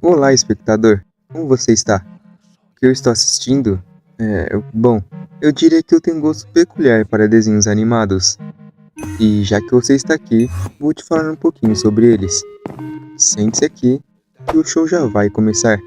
Olá, espectador. Como você está? O que eu estou assistindo? Bom, eu diria que eu tenho um gosto peculiar para desenhos animados. E já que você está aqui, vou te falar um pouquinho sobre eles. Sente-se aqui que o show já vai começar.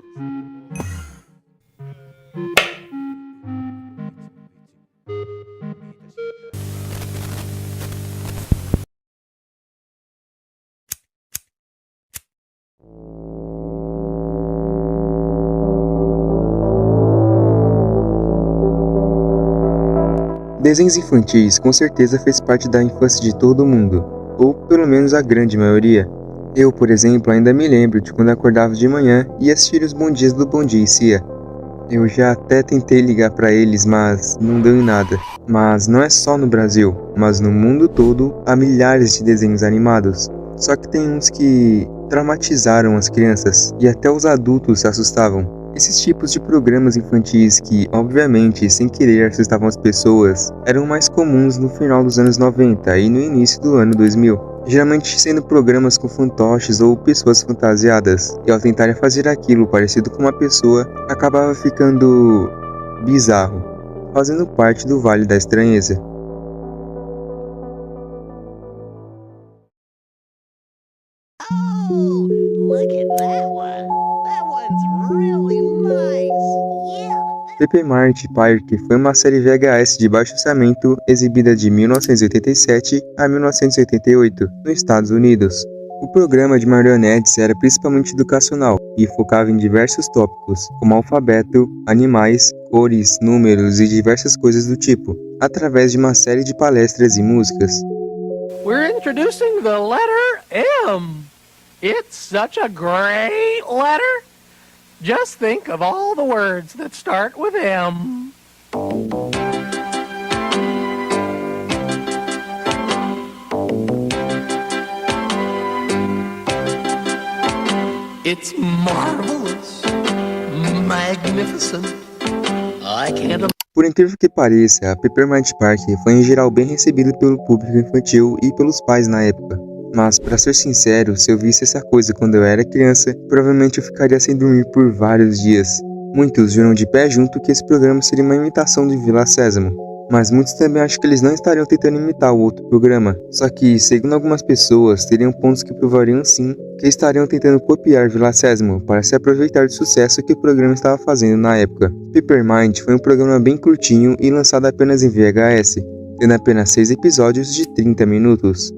Desenhos infantis com certeza fez parte da infância de todo mundo, ou pelo menos a grande maioria. Eu, por exemplo, ainda me lembro de quando acordava de manhã e assistia os Bom Dias do Bom Dia e Cia. Eu já até tentei ligar para eles, mas não deu em nada. Mas não é só no Brasil, mas no mundo todo há milhares de desenhos animados. Só que tem uns que traumatizaram as crianças e até os adultos se assustavam. Esses tipos de programas infantis que, obviamente, sem querer assustavam as pessoas, eram mais comuns no final dos anos 90 e no início do ano 2000. Geralmente sendo programas com fantoches ou pessoas fantasiadas, e ao tentarem fazer aquilo parecido com uma pessoa, acabava ficando bizarro, fazendo parte do Vale da Estranheza. Oh, look at that one. That one's really nice. Yeah. Pepe Mart Park foi uma série VHS de baixo orçamento exibida de 1987 a 1988 nos Estados Unidos. O programa de marionetes era principalmente educacional e focava em diversos tópicos, como alfabeto, animais, cores, números e diversas coisas do tipo, através de uma série de palestras e músicas. We're introducing the letter M. It's such a great letter. Just think of all the words that start with M. It's marvelous, magnificent. I can't Por incrível que pareça, a Peppermint Park foi em geral bem recebido pelo público infantil e pelos pais na época. Mas, para ser sincero, se eu visse essa coisa quando eu era criança, provavelmente eu ficaria sem dormir por vários dias. Muitos juram de pé junto que esse programa seria uma imitação de Vila Sésamo, mas muitos também acham que eles não estariam tentando imitar o outro programa. Só que, segundo algumas pessoas, teriam pontos que provariam sim que estariam tentando copiar Vila Sésamo para se aproveitar do sucesso que o programa estava fazendo na época. Peppermint foi um programa bem curtinho e lançado apenas em VHS, tendo apenas 6 episódios de 30 minutos.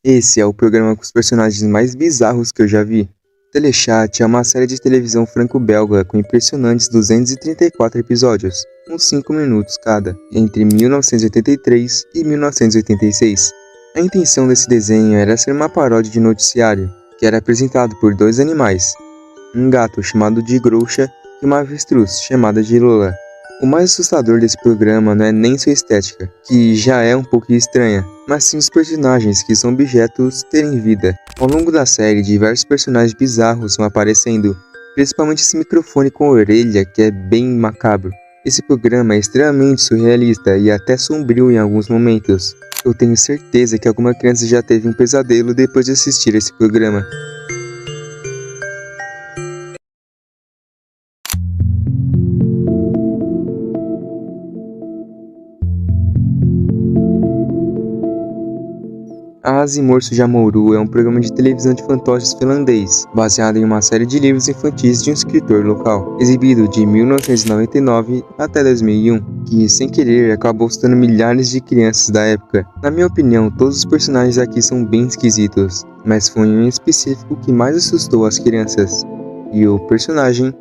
Esse é o programa com os personagens mais bizarros que eu já vi. Telechat é uma série de televisão franco-belga com impressionantes 234 episódios, uns 5 minutos cada, entre 1983 e 1986. A intenção desse desenho era ser uma paródia de noticiário, que era apresentado por dois animais, um gato chamado de Groucha e uma avestruz chamada de Lola. O mais assustador desse programa não é nem sua estética, que já é um pouco estranha, mas sim os personagens, que são objetos, terem vida. Ao longo da série, diversos personagens bizarros vão aparecendo, principalmente esse microfone com orelha, que é bem macabro. Esse programa é extremamente surrealista e até sombrio em alguns momentos. Eu tenho certeza que alguma criança já teve um pesadelo depois de assistir esse programa. Morso Jamouru é um programa de televisão de fantoches finlandês, baseado em uma série de livros infantis de um escritor local, exibido de 1999 até 2001, que, sem querer, acabou assustando milhares de crianças da época. Na minha opinião, todos os personagens aqui são bem esquisitos, mas foi um em específico que mais assustou as crianças, e o personagem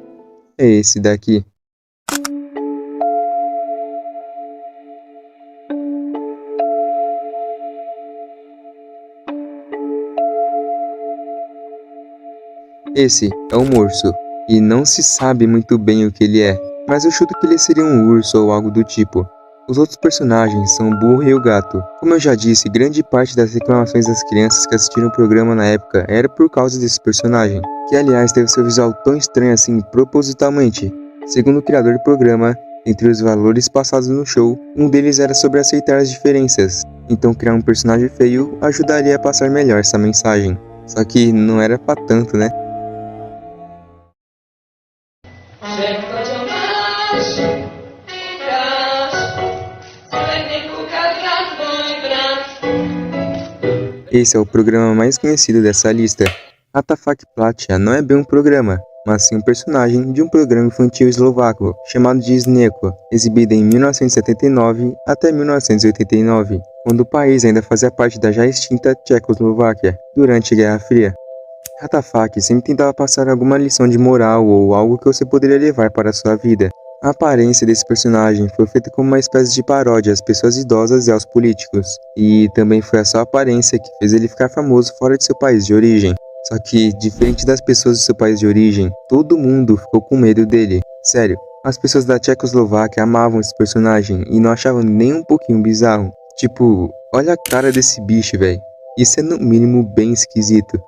é esse daqui. Esse é o Morso, e não se sabe muito bem o que ele é, mas eu chuto que ele seria um urso ou algo do tipo. Os outros personagens são o burro e o gato. Como eu já disse, grande parte das reclamações das crianças que assistiram o programa na época era por causa desse personagem, que aliás teve seu visual tão estranho assim propositalmente. Segundo o criador do programa, entre os valores passados no show, um deles era sobre aceitar as diferenças. Então criar um personagem feio ajudaria a passar melhor essa mensagem. Só que não era pra tanto, né? Esse é o programa mais conhecido dessa lista. Atafak Platia não é bem um programa, mas sim um personagem de um programa infantil eslovaco chamado de Sneko, exibido em 1979 até 1989, quando o país ainda fazia parte da já extinta Tchecoslováquia, durante a Guerra Fria. Atafak sempre tentava passar alguma lição de moral ou algo que você poderia levar para a sua vida. A aparência desse personagem foi feita como uma espécie de paródia às pessoas idosas e aos políticos, e também foi a sua aparência que fez ele ficar famoso fora de seu país de origem. Só que, diferente das pessoas do seu país de origem, todo mundo ficou com medo dele. Sério, as pessoas da Tchecoslováquia amavam esse personagem e não achavam nem um pouquinho bizarro. Tipo, olha a cara desse bicho, velho. Isso é no mínimo bem esquisito.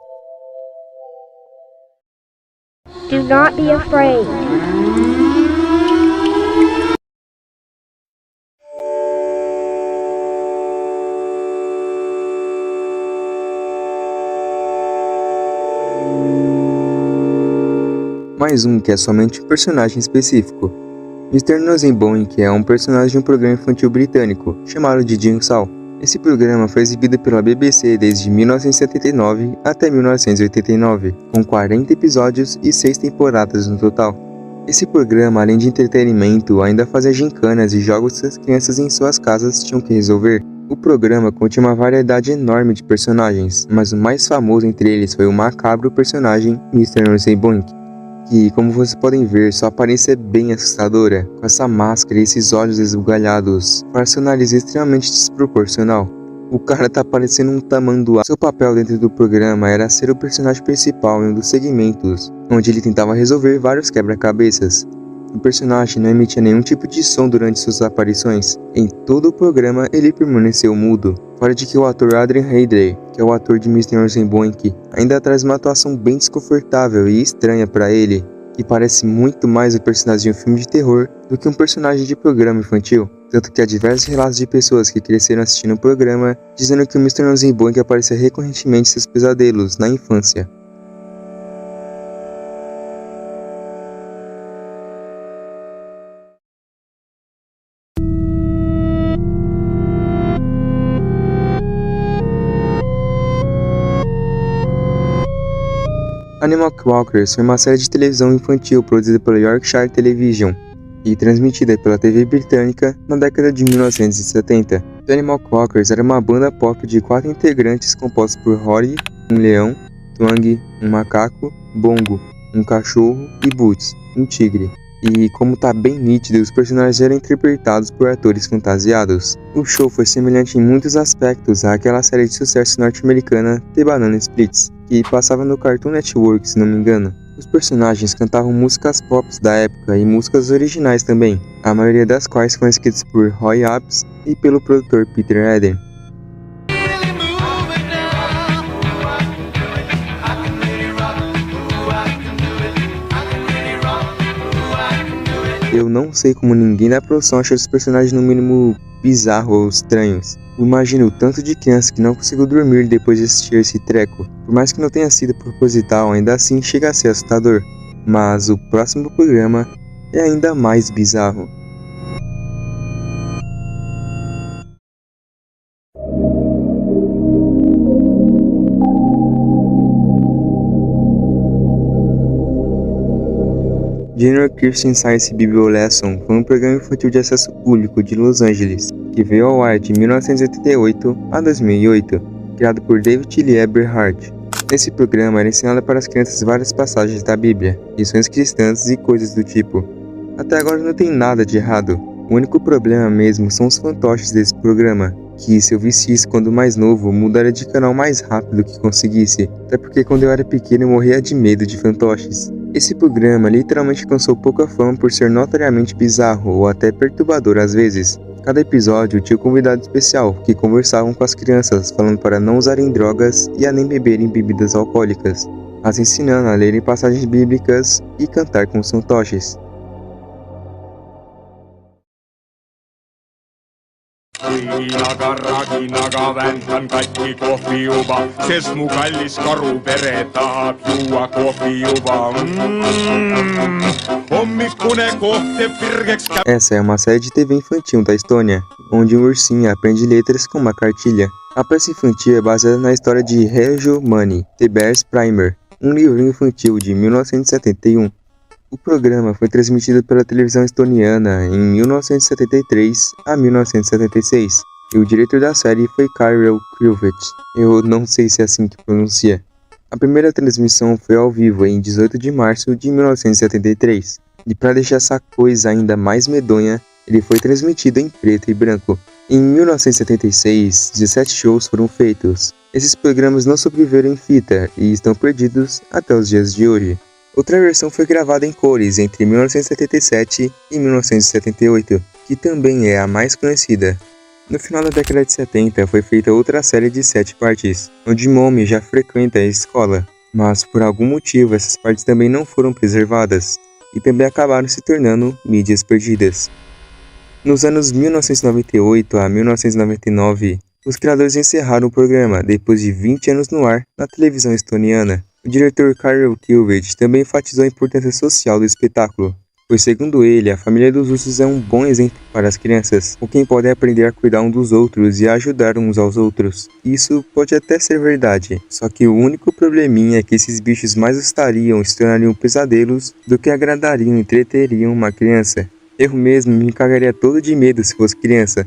Do not be afraid. Mais um que é somente um personagem específico. Mr. Nosenboink é um personagem de um programa infantil britânico, chamado de Jim Saul. Esse programa foi exibido pela BBC desde 1979 até 1989, com 40 episódios e 6 temporadas no total. Esse programa, além de entretenimento, ainda fazia gincanas e jogos que as crianças em suas casas tinham que resolver. O programa continha uma variedade enorme de personagens, mas o mais famoso entre eles foi o macabro personagem Mr. Nosenboink, que, como vocês podem ver, sua aparência é bem assustadora, com essa máscara e esses olhos esbugalhados, fora seu nariz extremamente desproporcional. O cara tá parecendo um tamanduá. Seu papel dentro do programa era ser o personagem principal em um dos segmentos, onde ele tentava resolver vários quebra-cabeças. O personagem não emitia nenhum tipo de som durante suas aparições. Em todo o programa, ele permaneceu mudo, fora de que o ator Adrian Heydrich, que é o ator de Mr. Nosenboink, ainda traz uma atuação bem desconfortável e estranha para ele, que parece muito mais o personagem de um filme de terror do que um personagem de programa infantil. Tanto que há diversos relatos de pessoas que cresceram assistindo o programa, dizendo que o Mr. Nosenboink aparecia recorrentemente em seus pesadelos na infância. Animal Walkers foi uma série de televisão infantil produzida pela Yorkshire Television e transmitida pela TV britânica na década de 1970. The Animal Walkers era uma banda pop de 4 integrantes composta por Rory, um leão, Twang, um macaco, Bongo, um cachorro e Boots, um tigre. E como tá bem nítido, os personagens eram interpretados por atores fantasiados. O show foi semelhante em muitos aspectos àquela série de sucesso norte-americana The Banana Splits, que passava no Cartoon Network, se não me engano. Os personagens cantavam músicas pop da época e músicas originais também, a maioria das quais foram escritas por Roy Apps e pelo produtor Peter Eden. Eu não sei como ninguém da produção achou esses personagens no mínimo bizarros ou estranhos. Eu imagino o tanto de criança que não conseguiu dormir depois de assistir esse treco. Por mais que não tenha sido proposital, ainda assim chega a ser assustador. Mas o próximo programa é ainda mais bizarro. Junior Christian Science Bible Lesson foi um programa infantil de acesso público de Los Angeles, que veio ao ar de 1988 a 2008, criado por David Lee Eberhard. Nesse programa era ensinado para as crianças várias passagens da Bíblia, lições cristãs e coisas do tipo. Até agora não tem nada de errado, o único problema mesmo são os fantoches desse programa, que se eu visse isso quando mais novo, mudaria de canal mais rápido que conseguisse, até porque quando eu era pequeno eu morria de medo de fantoches. Esse programa literalmente alcançou pouca fama por ser notoriamente bizarro ou até perturbador às vezes, Cada episódio tinha um convidado especial que conversavam com as crianças, falando para não usarem drogas e a nem beberem bebidas alcoólicas, as ensinando a lerem passagens bíblicas e cantar com os fantoches. Viinaga, raginaga, väntan kaikki kohvijuva. Ses mu kallis karupere tahab juua kohvijuva. Hommikune kohte virgeks käy. Essa é uma série de TV infantil da Estônia, onde um ursinho aprende letras com uma cartilha. A peça infantil é baseada na história de Reggio Mani, The Bears Primer, um livrinho infantil de 1971. O programa foi transmitido pela televisão estoniana em 1973 a 1976, e o diretor da série foi Karel Krivets. Eu não sei se é assim que pronuncia. A primeira transmissão foi ao vivo em 18 de março de 1973, e para deixar essa coisa ainda mais medonha, ele foi transmitido em preto e branco. Em 1976, 17 shows foram feitos. Esses programas não sobreviveram em fita e estão perdidos até os dias de hoje. Outra versão foi gravada em cores entre 1977 e 1978, que também é a mais conhecida. No final da década de 70 foi feita outra série de 7 partes, onde Momi já frequenta a escola, mas por algum motivo essas partes também não foram preservadas, e também acabaram se tornando mídias perdidas. Nos anos 1998 a 1999, os criadores encerraram o programa depois de 20 anos no ar na televisão estoniana. O diretor Karel Krivets também enfatizou a importância social do espetáculo, pois segundo ele, a família dos ursos é um bom exemplo para as crianças, com quem podem aprender a cuidar um dos outros e a ajudar uns aos outros. Isso pode até ser verdade, só que o único probleminha é que esses bichos mais assustariam e se tornariam pesadelos do que agradariam e entreteriam uma criança. Eu mesmo me cagaria todo de medo se fosse criança.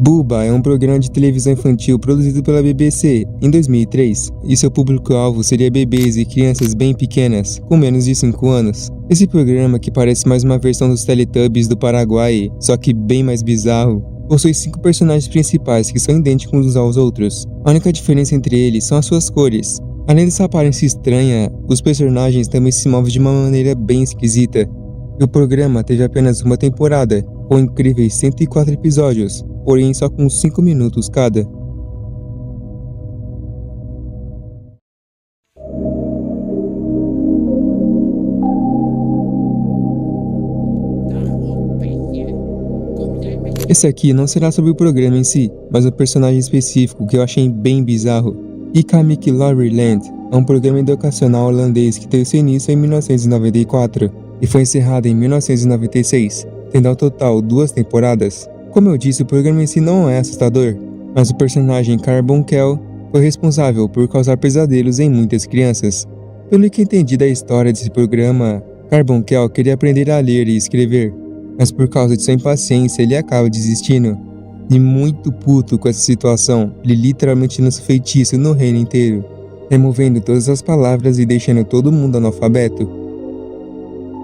Bubba é um programa de televisão infantil produzido pela BBC em 2003, e seu público-alvo seria bebês e crianças bem pequenas, com menos de 5 anos. Esse programa, que parece mais uma versão dos Teletubbies do Paraguai, só que bem mais bizarro, possui 5 personagens principais que são idênticos uns aos outros. A única diferença entre eles são as suas cores. Além dessa aparência estranha, os personagens também se movem de uma maneira bem esquisita. O programa teve apenas uma temporada, com incríveis 104 episódios, porém só com 5 minutos cada. Esse aqui não será sobre o programa em si, mas um personagem específico que eu achei bem bizarro. Icamic Lorryland é um programa educacional holandês que teve seu início em 1994 e foi encerrado em 1996, tendo ao total 2 temporadas. Como eu disse, o programa em si não é assustador, mas o personagem Carbuncle foi responsável por causar pesadelos em muitas crianças. Pelo que entendi da história desse programa, Carbuncle queria aprender a ler e escrever, mas por causa de sua impaciência ele acaba desistindo. E muito puto com essa situação, ele literalmente lança feitiço no reino inteiro, removendo todas as palavras e deixando todo mundo analfabeto.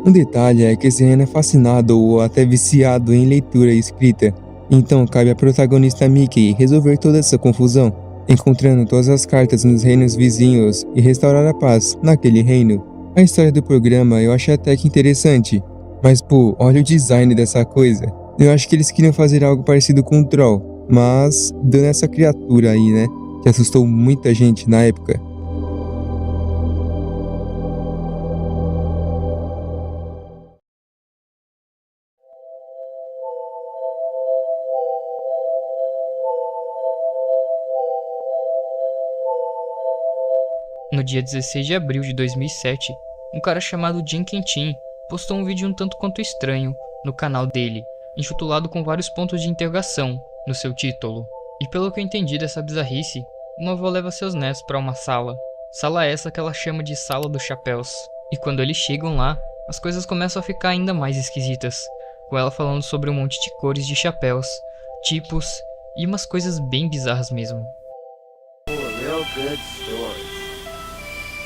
Um detalhe é que esse reino é fascinado ou até viciado em leitura e escrita, então cabe à protagonista Mickey resolver toda essa confusão, encontrando todas as cartas nos reinos vizinhos e restaurar a paz naquele reino. A história do programa eu achei até que interessante, mas pô, olha o design dessa coisa. Eu acho que eles queriam fazer algo parecido com o Troll, mas deu nessa criatura aí, né, que assustou muita gente na época. No dia 16 de abril de 2007, um cara chamado Jim Quentin postou um vídeo um tanto quanto estranho no canal dele, intitulado com vários pontos de interrogação no seu título. E pelo que eu entendi dessa bizarrice, uma avó leva seus netos para uma sala essa que ela chama de Sala dos Chapéus. E quando eles chegam lá, as coisas começam a ficar ainda mais esquisitas, com ela falando sobre um monte de cores de chapéus, tipos e umas coisas bem bizarras mesmo. Real good stories.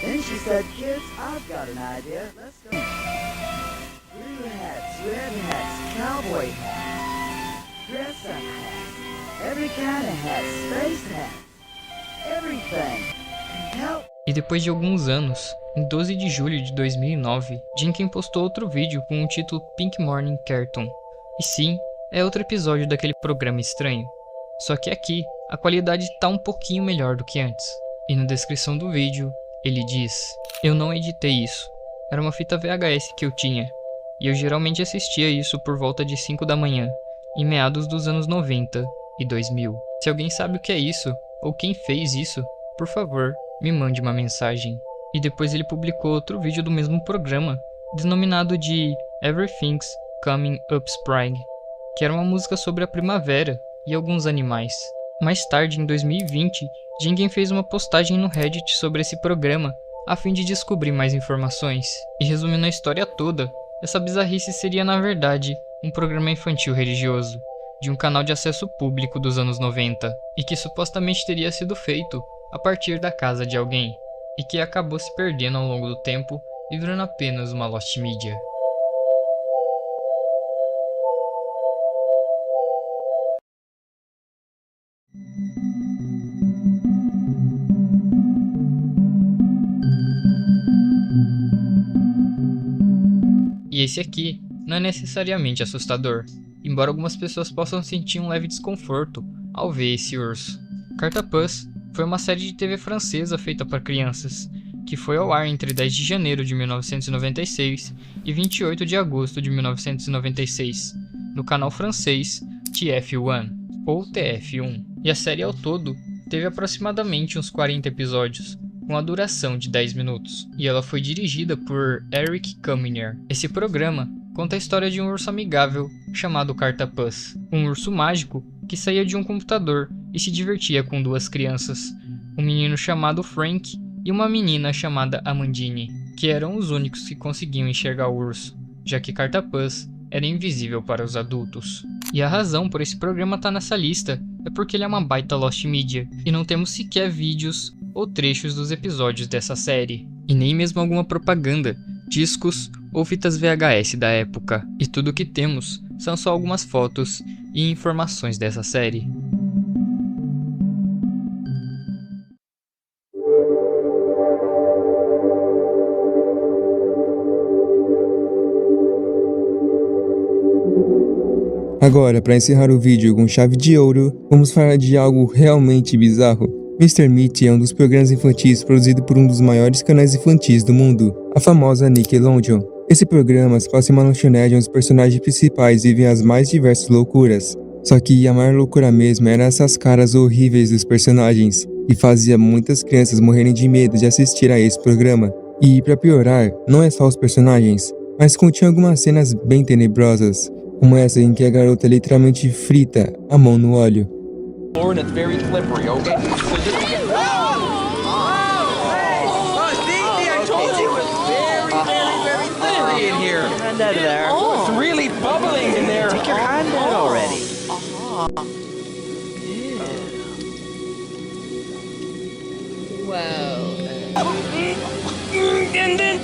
Then she said, kids, I've got an idea. Let's go. Blue hats, red hats, cowboy hats. dress-up hat, every kind of hat, space hat, everything. Help. E depois de alguns anos, em 12 de julho de 2009, Jenkins postou outro vídeo com o título Pink Morning Cartoon. E sim, é outro episódio daquele programa estranho. Só que aqui, a qualidade tá um pouquinho melhor do que antes. E na descrição do vídeo, ele diz: "Eu não editei isso. Era uma fita VHS que eu tinha. E eu geralmente assistia isso por volta de 5 da manhã, em meados dos anos 90 e 2000. Se alguém sabe o que é isso, ou quem fez isso, por favor, me mande uma mensagem." E depois ele publicou outro vídeo do mesmo programa, denominado de Everything's Coming Up Spring, que era uma música sobre a primavera e alguns animais. Mais tarde, em 2020, Jenkins fez uma postagem no Reddit sobre esse programa, a fim de descobrir mais informações. E resumindo a história toda, essa bizarrice seria na verdade um programa infantil religioso, de um canal de acesso público dos anos 90, e que supostamente teria sido feito a partir da casa de alguém, e que acabou se perdendo ao longo do tempo e virando apenas uma lost media. E esse aqui não é necessariamente assustador, embora algumas pessoas possam sentir um leve desconforto ao ver esse urso. Cartapus foi uma série de TV francesa feita para crianças, que foi ao ar entre 10 de janeiro de 1996 e 28 de agosto de 1996, no canal francês TF1, ou TF1. E a série ao todo teve aproximadamente uns 40 episódios, com a duração de 10 minutos, e ela foi dirigida por Eric Kaminer. Esse programa conta a história de um urso amigável chamado Cartapus, um urso mágico que saía de um computador e se divertia com duas crianças, um menino chamado Frank e uma menina chamada Amandine, que eram os únicos que conseguiam enxergar o urso, já que Cartapus era invisível para os adultos. E a razão por esse programa estar nessa lista é porque ele é uma baita lost media, e não temos sequer vídeos ou trechos dos episódios dessa série, e nem mesmo alguma propaganda, discos ou fitas VHS da época, e tudo o que temos são só algumas fotos e informações dessa série. Agora, para encerrar o vídeo com chave de ouro, vamos falar de algo realmente bizarro. Mr. Meat é um dos programas infantis produzido por um dos maiores canais infantis do mundo, a famosa Nickelodeon. Esse programa se passa em uma lanchonete onde os personagens principais vivem as mais diversas loucuras. Só que a maior loucura mesmo era essas caras horríveis dos personagens, e fazia muitas crianças morrerem de medo de assistir a esse programa. E para piorar, não é só os personagens, mas continha algumas cenas bem tenebrosas, como essa em que a garota literalmente frita a mão no óleo. And it's very slippery, okay? So just get... I told you it was very slippery in here. Get your hand out of there. Oh, it's really bubbling in there. Take your hand out already. And then...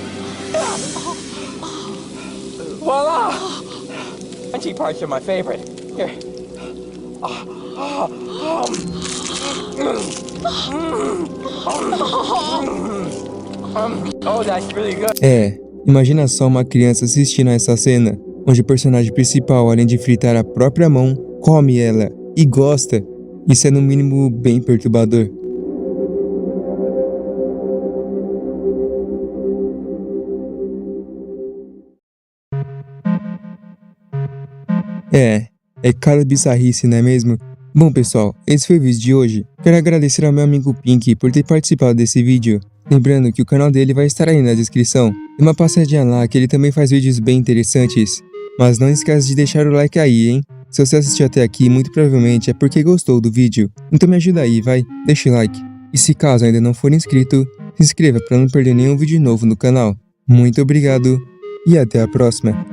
Voila! Crunchy parts are my favorite. Here. Oh, that's really good. Imagina só uma criança assistindo a essa cena, onde o personagem principal, além de fritar a própria mão, come ela e gosta. Isso é no mínimo bem perturbador. É cara bizarrice, não é mesmo? Bom pessoal, esse foi o vídeo de hoje. Quero agradecer ao meu amigo Pink por ter participado desse vídeo. Lembrando que o canal dele vai estar aí na descrição. E uma passadinha lá que ele também faz vídeos bem interessantes. Mas não esquece de deixar o like aí, hein? Se você assistiu até aqui, muito provavelmente é porque gostou do vídeo. Então me ajuda aí, vai, deixa o like. E se caso ainda não for inscrito, se inscreva para não perder nenhum vídeo novo no canal. Muito obrigado e até a próxima.